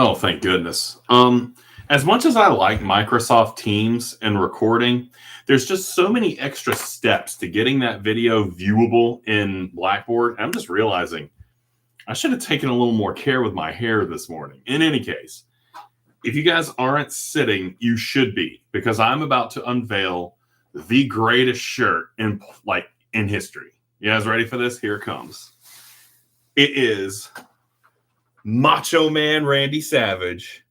Oh, thank goodness. As much as I like Microsoft Teams and recording, there's just so many extra steps to getting that video viewable in Blackboard. I'm just realizing I should have taken a little more care with my hair this morning. In any case, if you guys aren't sitting, you should be, because I'm about to unveil the greatest shirt in history. You guys ready for this? Here it comes. It is Macho Man Randy Savage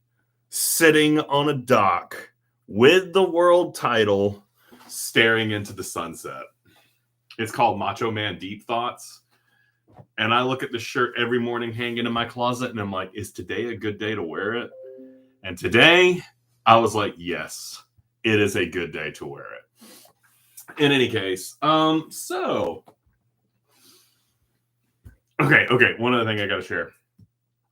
sitting on a dock with the world title staring into the sunset. It's called Macho Man Deep Thoughts. And I look at the shirt every morning hanging in my closet and I'm like, is today a good day to wear it? And today I was like, yes, it is a good day to wear it. In any case, okay. One other thing I got to share.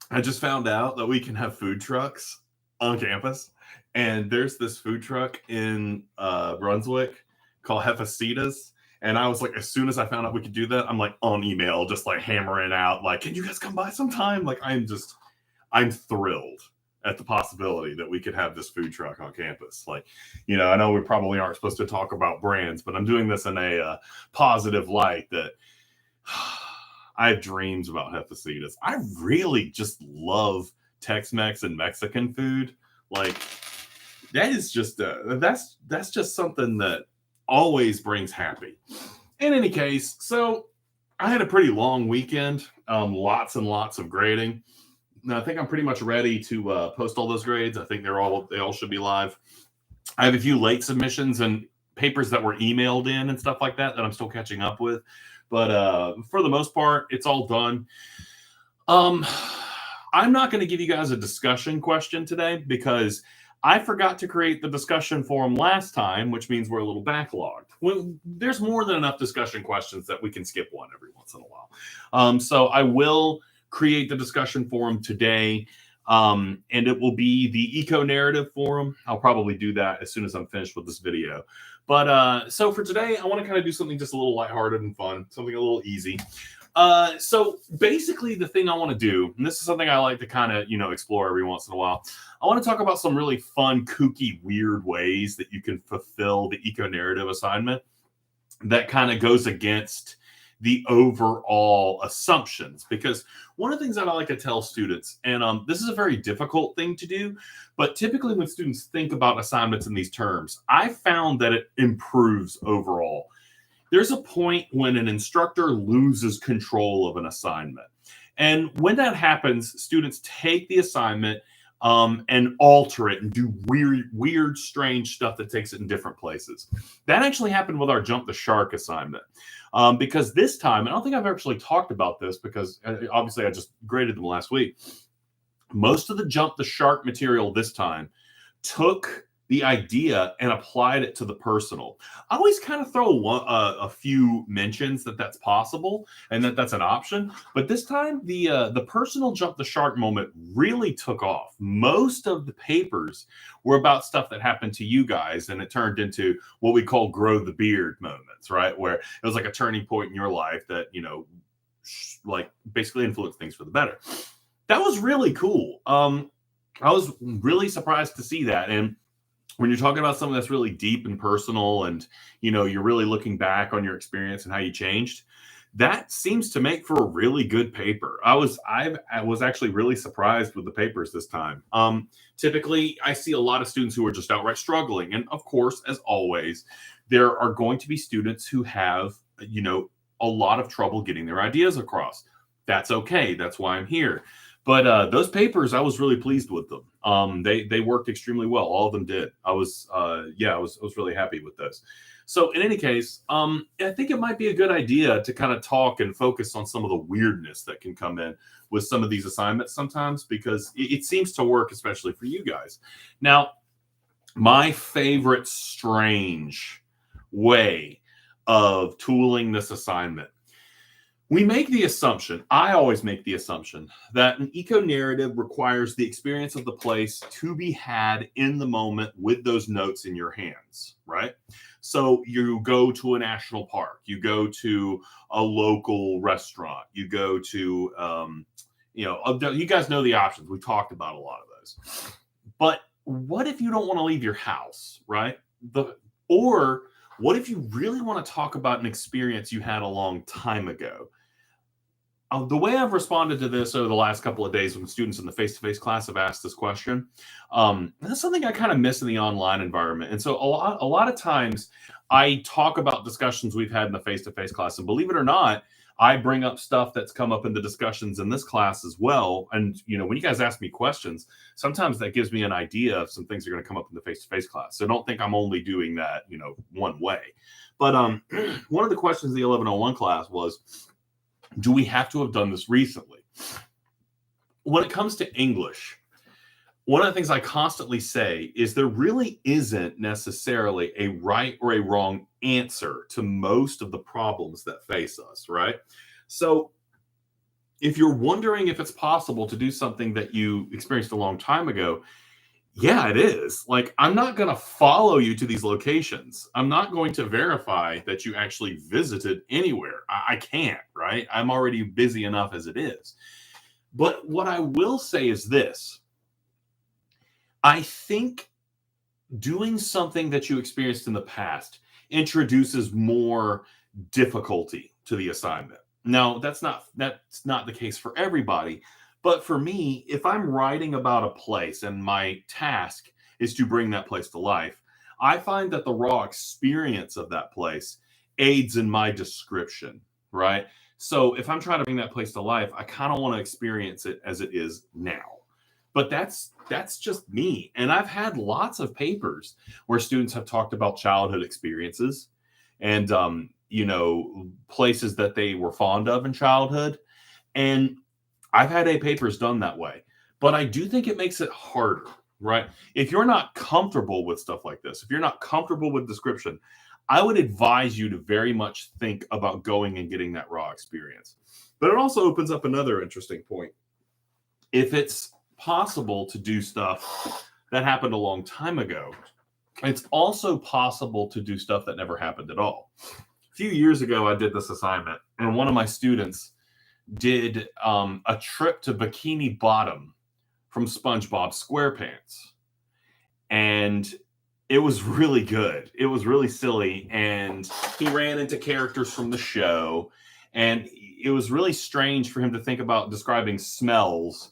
I just found out that we can have food trucks on campus. And there's this food truck in Brunswick called Hefecitas. And I was like, as soon as I found out we could do that, I'm like on email, just like hammering out, like, can you guys come by sometime? Like, I'm thrilled at the possibility that we could have this food truck on campus. Like, I know we probably aren't supposed to talk about brands, but I'm doing this in a positive light that I have dreams about Hefecitas. I really just love Tex-Mex and Mexican food. Like, that is just that's just something that always brings happy. In any case, so I had a pretty long weekend, lots and lots of grading. Now, I think I'm pretty much ready to post all those grades. I think they all should be live. I have a few late submissions and papers that were emailed in and stuff like that I'm still catching up with. But for the most part, it's all done. I'm not going to give you guys a discussion question today because I forgot to create the discussion forum last time, which means we're a little backlogged. Well, there's more than enough discussion questions that we can skip one every once in a while. So I will create the discussion forum today, and it will be the eco-narrative forum. I'll probably do that as soon as I'm finished with this video. But so for today, I want to kind of do something just a little lighthearted and fun, something a little easy. So basically the thing I want to do, and this is something I like to kind of, explore every once in a while. I want to talk about some really fun, kooky, weird ways that you can fulfill the eco-narrative assignment that kind of goes against the overall assumptions. Because one of the things that I like to tell students, and this is a very difficult thing to do, but typically when students think about assignments in these terms, I found that it improves overall. There's a point when an instructor loses control of an assignment. And when that happens, students take the assignment and alter it and do weird, strange stuff that takes it in different places. That actually happened with our Jump the Shark assignment. Because this time, and I don't think I've actually talked about this because obviously I just graded them last week. Most of the Jump the Shark material this time took the idea and applied it to the personal. I always kind of throw a few mentions that that's possible and that that's an option. But this time, the personal Jump the Shark moment really took off. Most of the papers were about stuff that happened to you guys, and it turned into what we call grow the beard moments, right? Where it was like a turning point in your life that, like basically influenced things for the better. That was really cool. I was really surprised to see that. And when you're talking about something that's really deep and personal and, you're really looking back on your experience and how you changed, that seems to make for a really good paper. I was actually really surprised with the papers this time. Typically, I see a lot of students who are just outright struggling. And of course, as always, there are going to be students who have, a lot of trouble getting their ideas across. That's okay. That's why I'm here. But those papers, I was really pleased with them. They worked extremely well. All of them did. I was really happy with those. So in any case, I think it might be a good idea to kind of talk and focus on some of the weirdness that can come in with some of these assignments sometimes, because it seems to work, especially for you guys. Now, my favorite strange way of tooling this assignment. We make the assumption, I always make the assumption, that an eco-narrative requires the experience of the place to be had in the moment with those notes in your hands, right? So you go to a national park, you go to a local restaurant, you go to, you guys know the options. We talked about a lot of those. But what if you don't want to leave your house, right? Or what if you really want to talk about an experience you had a long time ago? The way I've responded to this over the last couple of days when students in the face-to-face class have asked this question, that's something I kind of miss in the online environment. And so a lot of times I talk about discussions we've had in the face-to-face class. And believe it or not, I bring up stuff that's come up in the discussions in this class as well. And, when you guys ask me questions, sometimes that gives me an idea of some things that are going to come up in the face-to-face class. So don't think I'm only doing that, one way. But one of the questions in the 1101 class was, do we have to have done this recently? When it comes to English, one of the things I constantly say is there really isn't necessarily a right or a wrong answer to most of the problems that face us, right? So if you're wondering if it's possible to do something that you experienced a long time ago, yeah, it is. Like, I'm not going to follow you to these locations. I'm not going to verify that you actually visited anywhere. I can't, right? I'm already busy enough as it is. But what I will say is this. I think doing something that you experienced in the past introduces more difficulty to the assignment. Now, that's not the case for everybody. But for me, if I'm writing about a place and my task is to bring that place to life, I find that the raw experience of that place aids in my description, right? So if I'm trying to bring that place to life, I kind of want to experience it as it is now. But that's just me. And I've had lots of papers where students have talked about childhood experiences and, places that they were fond of in childhood. And I've had A papers done that way, but I do think it makes it harder, right? If you're not comfortable with stuff like this, if you're not comfortable with description, I would advise you to very much think about going and getting that raw experience. But it also opens up another interesting point. If it's possible to do stuff that happened a long time ago, it's also possible to do stuff that never happened at all. A few years ago, I did this assignment, and one of my students did a trip to Bikini Bottom from Spongebob Squarepants. And it was really good. It was really silly. And he ran into characters from the show. And it was really strange for him to think about describing smells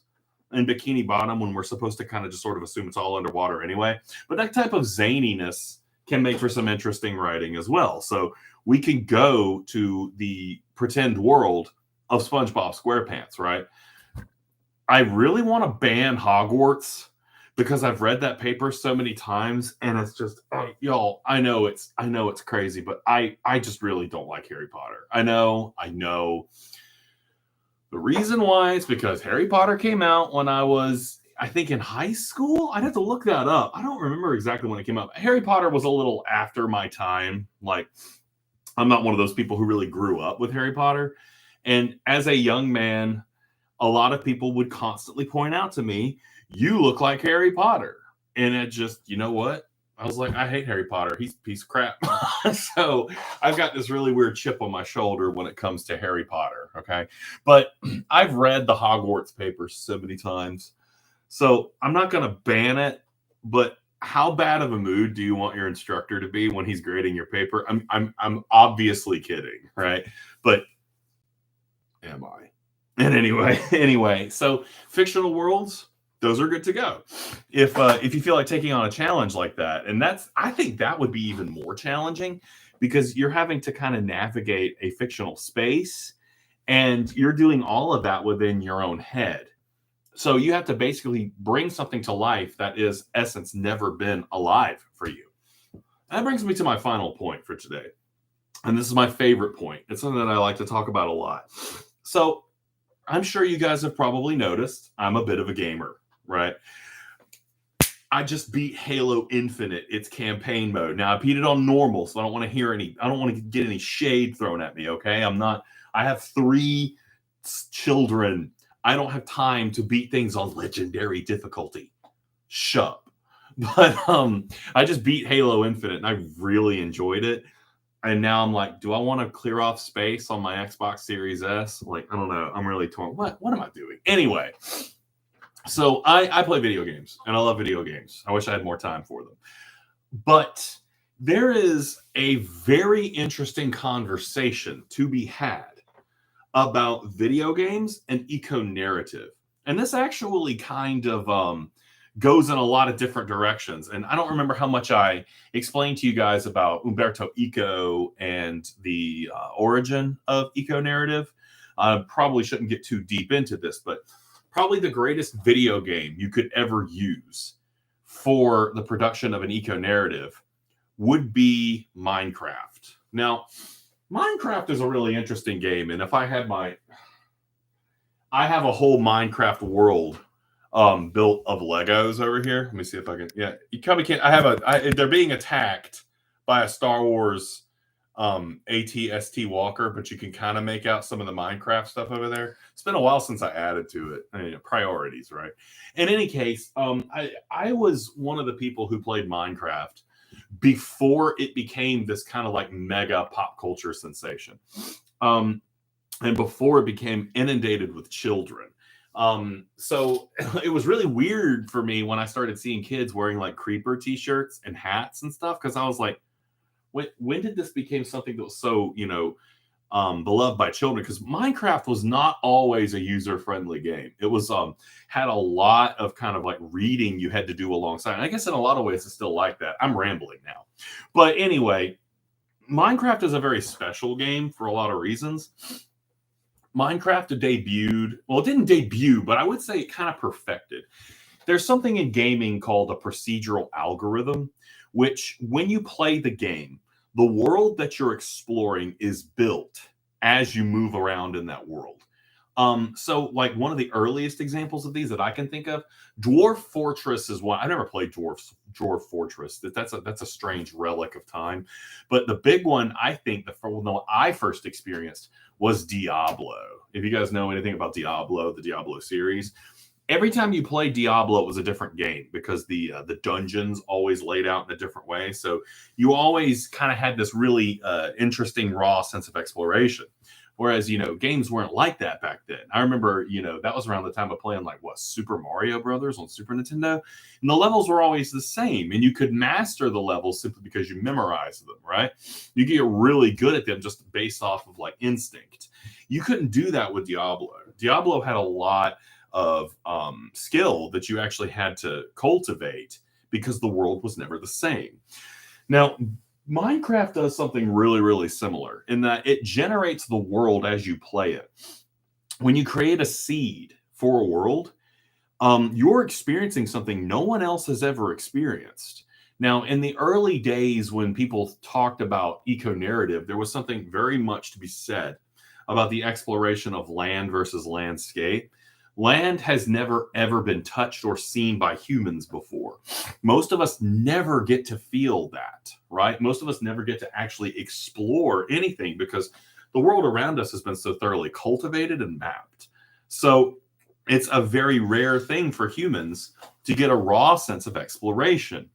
in Bikini Bottom when we're supposed to kind of just sort of assume it's all underwater anyway. But that type of zaniness can make for some interesting writing as well. So we can go to the pretend world of SpongeBob SquarePants, right? I really want to ban Hogwarts because I've read that paper so many times, and it's just, y'all, I know it's crazy, but I just really don't like Harry Potter. I know. The reason why is because Harry Potter came out when I was, I think, in high school. I'd have to look that up. I don't remember exactly when it came out. Harry Potter was a little after my time. Like, I'm not one of those people who really grew up with Harry Potter. And as a young man, a lot of people would constantly point out to me, you look like Harry Potter. And it just, you know what? I was like, I hate Harry Potter. He's a piece of crap. So I've got this really weird chip on my shoulder when it comes to Harry Potter. Okay. But I've read the Hogwarts papers so many times. So I'm not going to ban it. But how bad of a mood do you want your instructor to be when he's grading your paper? I'm obviously kidding. Right. But am I? And anyway, so fictional worlds, those are good to go. If you feel like taking on a challenge like that, and I think that would be even more challenging because you're having to kind of navigate a fictional space and you're doing all of that within your own head. So you have to basically bring something to life that is, essence, never been alive for you. That brings me to my final point for today. And this is my favorite point. It's something that I like to talk about a lot. So I'm sure you guys have probably noticed I'm a bit of a gamer, right? I just beat Halo Infinite, its campaign mode. Now I beat it on normal, so I don't want to get any shade thrown at me, okay? I have 3 children. I don't have time to beat things on legendary difficulty. Shut up. But I just beat Halo Infinite and I really enjoyed it. And now I'm like, do I want to clear off space on my Xbox Series S? Like, I don't know. I'm really torn. What am I doing? Anyway, so I play video games and I love video games. I wish I had more time for them. But there is a very interesting conversation to be had about video games and eco-narrative. And this actually kind of goes in a lot of different directions. And I don't remember how much I explained to you guys about Umberto Eco and the origin of eco-narrative. I probably shouldn't get too deep into this, but probably the greatest video game you could ever use for the production of an eco-narrative would be Minecraft. Now, Minecraft is a really interesting game, and if I have a whole Minecraft world built of Legos over here. Let me see if I can. Yeah, you probably can't. They're being attacked by a Star Wars AT-ST Walker, but you can kind of make out some of the Minecraft stuff over there. It's been a while since I added to it. I mean, priorities, right? In any case, I was one of the people who played Minecraft before it became this kind of like mega pop culture sensation. And before it became inundated with children. So it was really weird for me when I started seeing kids wearing like creeper t-shirts and hats and stuff, because I was like, when did this become something that was so, beloved by children? Because Minecraft was not always a user-friendly game. It was had a lot of kind of like reading you had to do alongside. And I guess in a lot of ways it's still like that. I'm rambling now. But anyway, Minecraft is a very special game for a lot of reasons. Minecraft debuted, well, it didn't debut, but I would say it kind of perfected. There's something in gaming called a procedural algorithm, which when you play the game, the world that you're exploring is built as you move around in that world. So like one of the earliest examples of these that I can think of, Dwarf Fortress is one. I never played Dwarf Fortress. That's a strange relic of time. But the big one, I think, the one I first experienced was Diablo. If you guys know anything about Diablo, the Diablo series, every time you play Diablo, it was a different game because the dungeons always laid out in a different way. So you always kind of had this really interesting, raw sense of exploration. Whereas, games weren't like that back then. I remember, that was around the time of playing like Super Mario Brothers on Super Nintendo. And the levels were always the same. And you could master the levels simply because you memorized them, right? You get really good at them just based off of like instinct. You couldn't do that with Diablo. Diablo had a lot of skill that you actually had to cultivate because the world was never the same. Now, Minecraft does something really, really similar in that it generates the world as you play it. When you create a seed for a world, you're experiencing something no one else has ever experienced. Now, in the early days when people talked about eco-narrative, there was something very much to be said about the exploration of land versus landscape. Land has never, ever been touched or seen by humans before. Most of us never get to feel that, right? Most of us never get to actually explore anything because the world around us has been so thoroughly cultivated and mapped. So it's a very rare thing for humans to get a raw sense of exploration.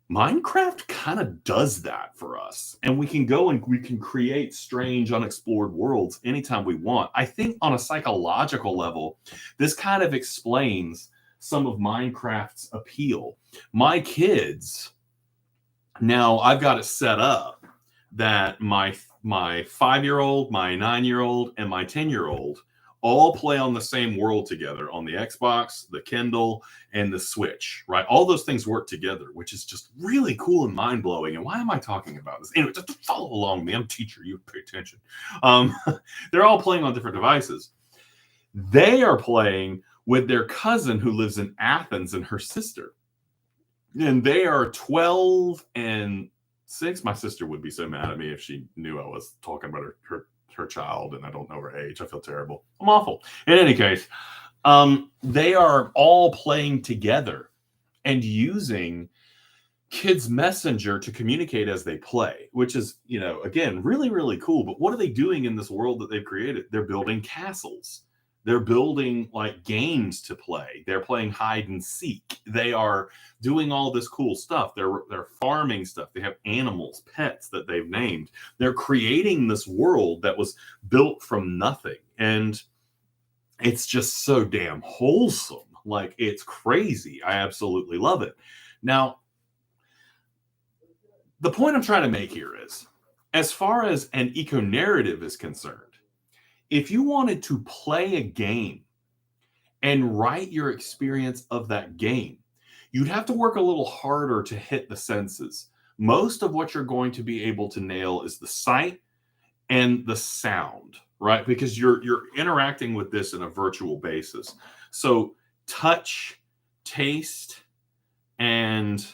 Minecraft kind of does that for us. And we can go and we can create strange, unexplored worlds anytime we want. I think on a psychological level, this kind of explains some of Minecraft's appeal. My kids, now I've got it set up that my 5-year-old, my 9-year-old, and my 10-year-old all play on the same world together on the Xbox, the Kindle, and the Switch, right? All those things work together, which is just really cool and mind-blowing. And why am I talking about this? Anyway, just follow along with me. I'm a teacher. You pay attention. They're all playing on different devices. They are playing with their cousin who lives in Athens and her sister. And they are 12 and 6. My sister would be so mad at me if she knew I was talking about her child and I don't know her age. I feel terrible. I'm awful. In any case, they are all playing together and using Kids Messenger to communicate as they play, which is, again, really, really cool. But what are they doing in this world that they've created? They're building castles. They're building like games to play. They're playing hide and seek. They are doing all this cool stuff. They're farming stuff. They have animals, pets that they've named. They're creating this world that was built from nothing. And it's just so damn wholesome. Like, it's crazy. I absolutely love it. Now, the point I'm trying to make here is, as far as an eco-narrative is concerned, if you wanted to play a game and write your experience of that game, you'd have to work a little harder to hit the senses. Most of what you're going to be able to nail is the sight and the sound, right? Because you're interacting with this in a virtual basis. So touch, taste, and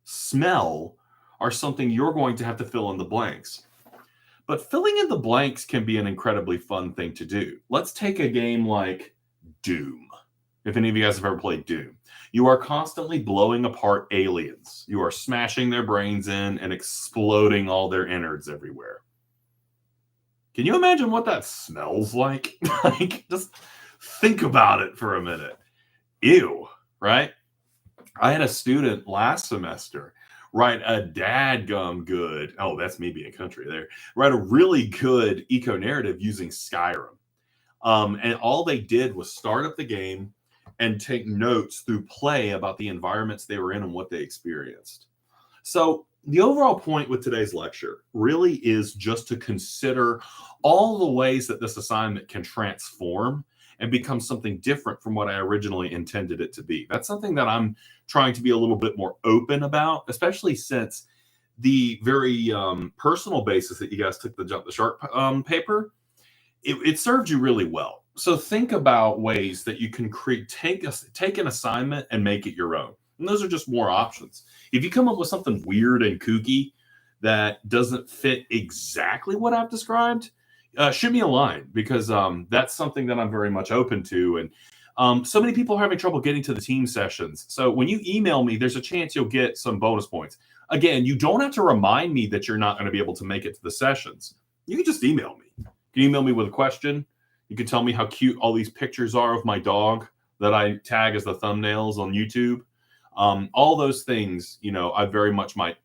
smell are something you're going to have to fill in the blanks. But filling in the blanks can be an incredibly fun thing to do. Let's take a game like Doom. If any of you guys have ever played Doom, you are constantly blowing apart aliens. You are smashing their brains in and exploding all their innards everywhere. Can you imagine what that smells like? Like, just think about it for a minute. Ew, right? I had a student last semester write a dadgum good, oh, that's me being country there, write a really good eco-narrative using Skyrim. And all they did was start up the game and take notes through play about the environments they were in and what they experienced. So the overall point with today's lecture really is just to consider all the ways that this assignment can transform and become something different from what I originally intended it to be. That's something that I'm trying to be a little bit more open about, especially since the very personal basis that you guys took the Jump the Shark paper, it served you really well. So think about ways that you can take an assignment and make it your own. And those are just more options. If you come up with something weird and kooky that doesn't fit exactly what I've described, shoot me a line, because that's something that I'm very much open to. And so many people are having trouble getting to the team sessions. So when you email me, there's a chance you'll get some bonus points. Again, you don't have to remind me that you're not going to be able to make it to the sessions. You can just email me. You can email me with a question. You can tell me how cute all these pictures are of my dog that I tag as the thumbnails on YouTube. All those things, I very much might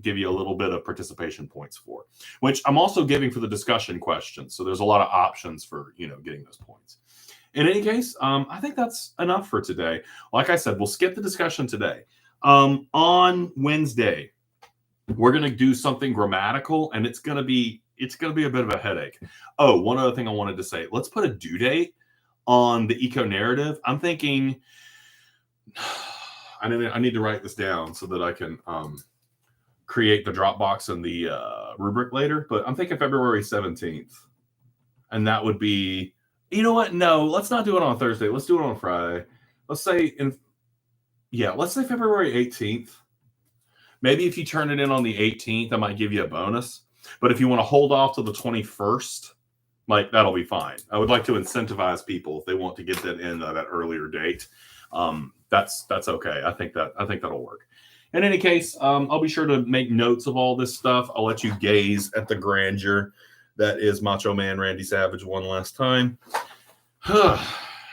give you a little bit of participation points for, which I'm also giving for the discussion questions. So there's a lot of options for, getting those points. In any case, I think that's enough for today. Like I said, we'll skip the discussion today. On Wednesday, we're going to do something grammatical, and it's going to be a bit of a headache. Oh, one other thing I wanted to say, let's put a due date on the eco narrative. I'm thinking I need to write this down so that I can create the Dropbox and the rubric later, but I'm thinking February 17th. And that would be, you know what? No, let's not do it on Thursday. Let's do it on Friday. Let's say February 18th. Maybe if you turn it in on the 18th, I might give you a bonus. But if you want to hold off till the 21st, that'll be fine. I would like to incentivize people if they want to get that in that earlier date. That's okay. I think that'll work. In any case, I'll be sure to make notes of all this stuff. I'll let you gaze at the grandeur that is Macho Man Randy Savage one last time.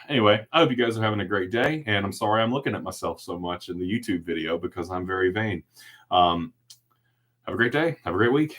Anyway, I hope you guys are having a great day, and I'm sorry I'm looking at myself so much in the YouTube video because I'm very vain. Have a great day. Have a great week.